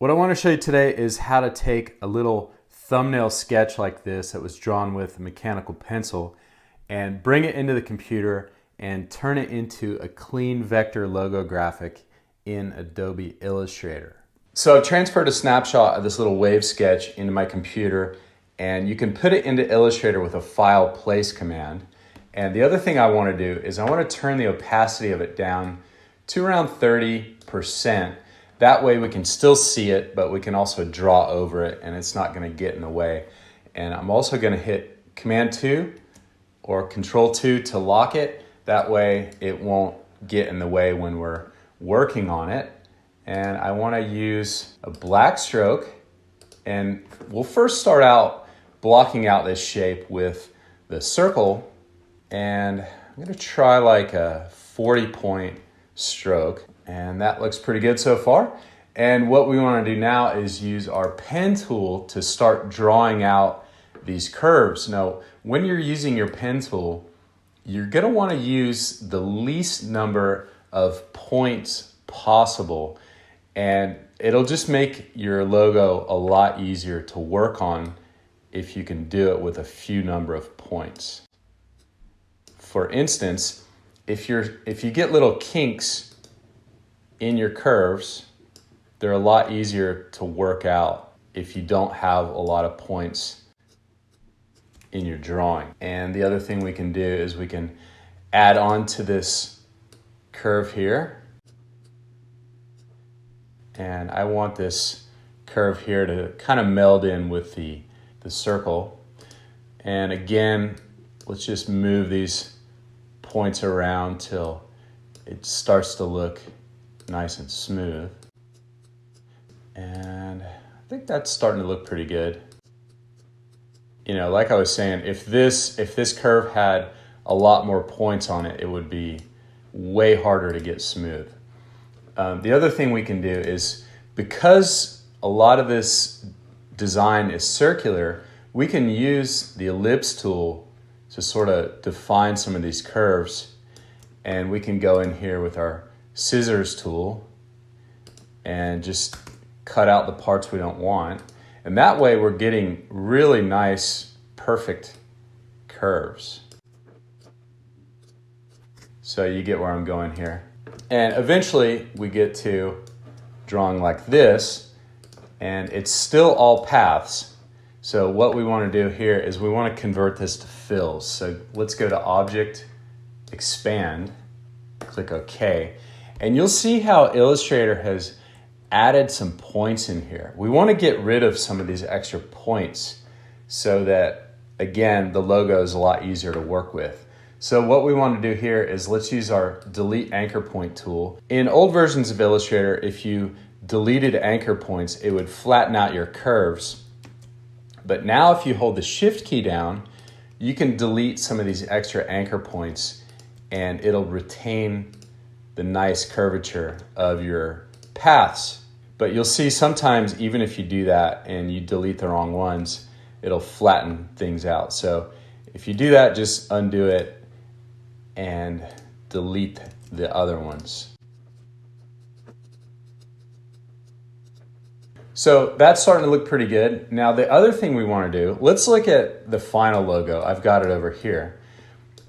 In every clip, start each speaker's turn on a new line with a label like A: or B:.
A: What I want to show you today is how to take a little thumbnail sketch like this that was drawn with a mechanical pencil and bring it into the computer and turn it into a clean vector logo graphic in Adobe Illustrator. So I've transferred a snapshot of this little wave sketch into my computer, and you can put it into Illustrator with a file place command. And the other thing I want to do is I want to turn the opacity of it down to around 30%. That way we can still see it, but we can also draw over it and it's not going to get in the way. And I'm also going to hit Command 2 or Control 2 to lock it. That way it won't get in the way when we're working on it. And I want to use a black stroke, and we'll first start out blocking out this shape with the circle, and I'm going to try like a 40-point stroke, and that looks pretty good so far. And what we want to do now is use our pen tool to start drawing out these curves. Now, when you're using your pen tool, you're going to want to use the least number of points possible, and it'll just make your logo a lot easier to work on if you can do it with a few number of points. For instance, if you get little kinks in your curves, they're a lot easier to work out if you don't have a lot of points in your drawing. And the other thing we can do is we can add on to this curve here. And I want this curve here to kind of meld in with the circle. And again, let's just move these points around till it starts to look nice and smooth. And I think that's starting to look pretty good. You know, like I was saying, if this curve had a lot more points on it, it would be way harder to get smooth. The other thing we can do is, because a lot of this design is circular, we can use the ellipse tool to sort of define some of these curves. And we can go in here with our scissors tool and just cut out the parts we don't want. And that way we're getting really nice, perfect curves. So you get where I'm going here. And eventually we get to drawing like this, and it's still all paths. So what we want to do here is we want to convert this to fills. So let's go to Object, Expand, click OK. And you'll see how Illustrator has added some points in here. We want to get rid of some of these extra points so that, again, the logo is a lot easier to work with. So what we want to do here is let's use our Delete Anchor Point tool. In old versions of Illustrator, if you deleted anchor points, it would flatten out your curves. But now if you hold the Shift key down, you can delete some of these extra anchor points and it'll retain the nice curvature of your paths. But you'll see sometimes even if you do that and you delete the wrong ones, it'll flatten things out. So if you do that, just undo it and delete the other ones. So that's starting to look pretty good. Now the other thing we want to do, let's look at the final logo. I've got it over here.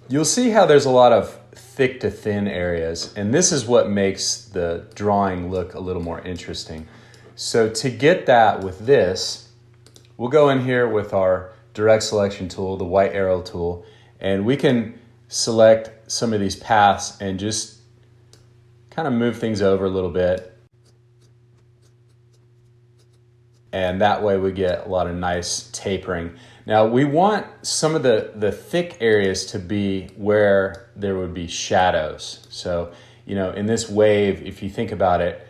A: You'll see how there's a lot of thick to thin areas, and this is what makes the drawing look a little more interesting. So to get that with this, we'll go in here with our direct selection tool, the white arrow tool, and we can select some of these paths and just kind of move things over a little bit. And that way we get a lot of nice tapering. Now we want some of the thick areas to be where there would be shadows. So, you know, in this wave, if you think about it,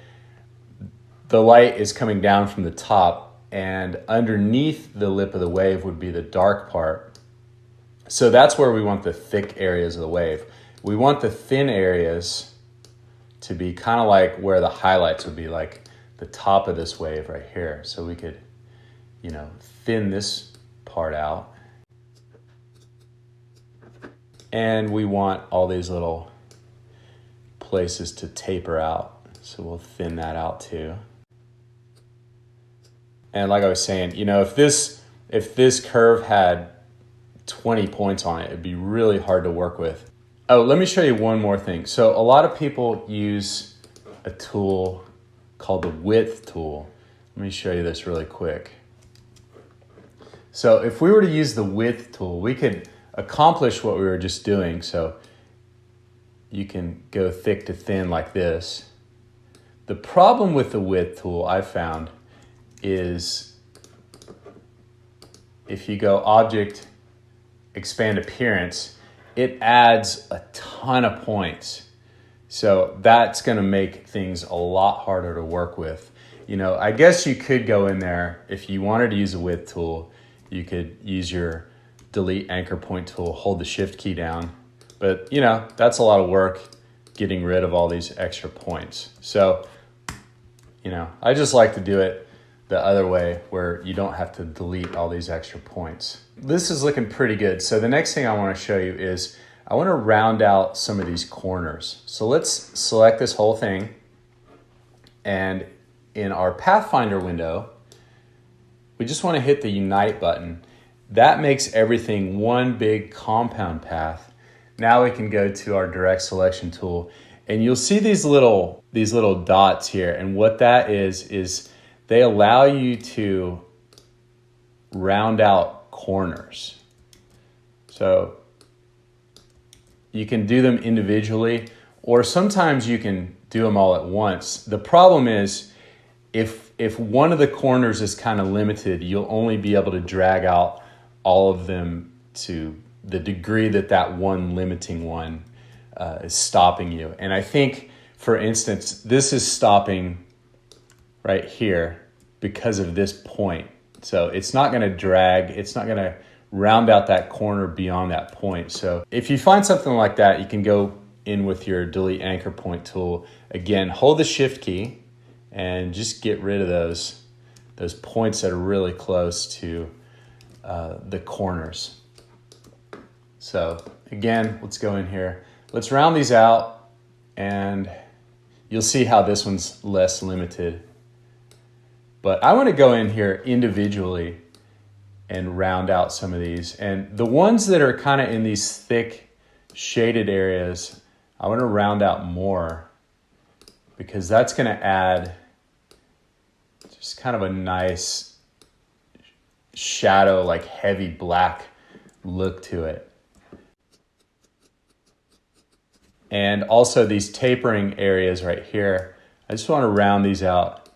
A: the light is coming down from the top, and underneath the lip of the wave would be the dark part. So that's where we want the thick areas of the wave. We want the thin areas to be kind of like where the highlights would be, like the top of this wave right here. So we could, you know, thin this part out. And we want all these little places to taper out. So we'll thin that out too. And like I was saying, you know, if this curve had 20 points on it, it'd be really hard to work with. Oh, let me show you one more thing. So a lot of people use a tool called the width tool. Let me show you this really quick. So if we were to use the width tool, we could accomplish what we were just doing. So you can go thick to thin like this. The problem with the width tool I found is if you go Object, Expand Appearance, it adds a ton of points. So that's going to make things a lot harder to work with. You know, I guess you could go in there if you wanted to use a width tool. You could use your delete anchor point tool, hold the shift key down. But, you know, that's a lot of work getting rid of all these extra points. So, you know, I just like to do it the other way where you don't have to delete all these extra points. This is looking pretty good. So the next thing I want to show you is I want to round out some of these corners. So let's select this whole thing, and in our Pathfinder window, we just want to hit the Unite button. That makes everything one big compound path. Now we can go to our direct selection tool, and you'll see these little dots here, and what that is they allow you to round out corners. So you can do them individually, or sometimes you can do them all at once. The problem is if one of the corners is kind of limited, you'll only be able to drag out all of them to the degree that that one limiting one is stopping you. And I think, for instance, this is stopping right here because of this point. So it's not going to drag, it's not going to round out that corner beyond that point. So if you find something like that, you can go in with your delete anchor point tool. Again, hold the shift key and just get rid of those points that are really close to the corners. So again, let's go in here. Let's round these out, and you'll see how this one's less limited. But I want to go in here individually and round out some of these. And the ones that are kind of in these thick shaded areas, I want to round out more, because that's going to add just kind of a nice shadow, like heavy black look to it. And also these tapering areas right here, I just want to round these out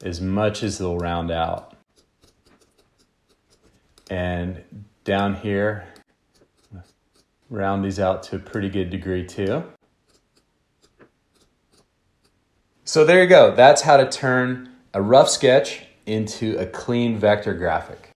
A: as much as they'll round out. And down here, round these out to a pretty good degree too. So there you go. That's how to turn a rough sketch into a clean vector graphic.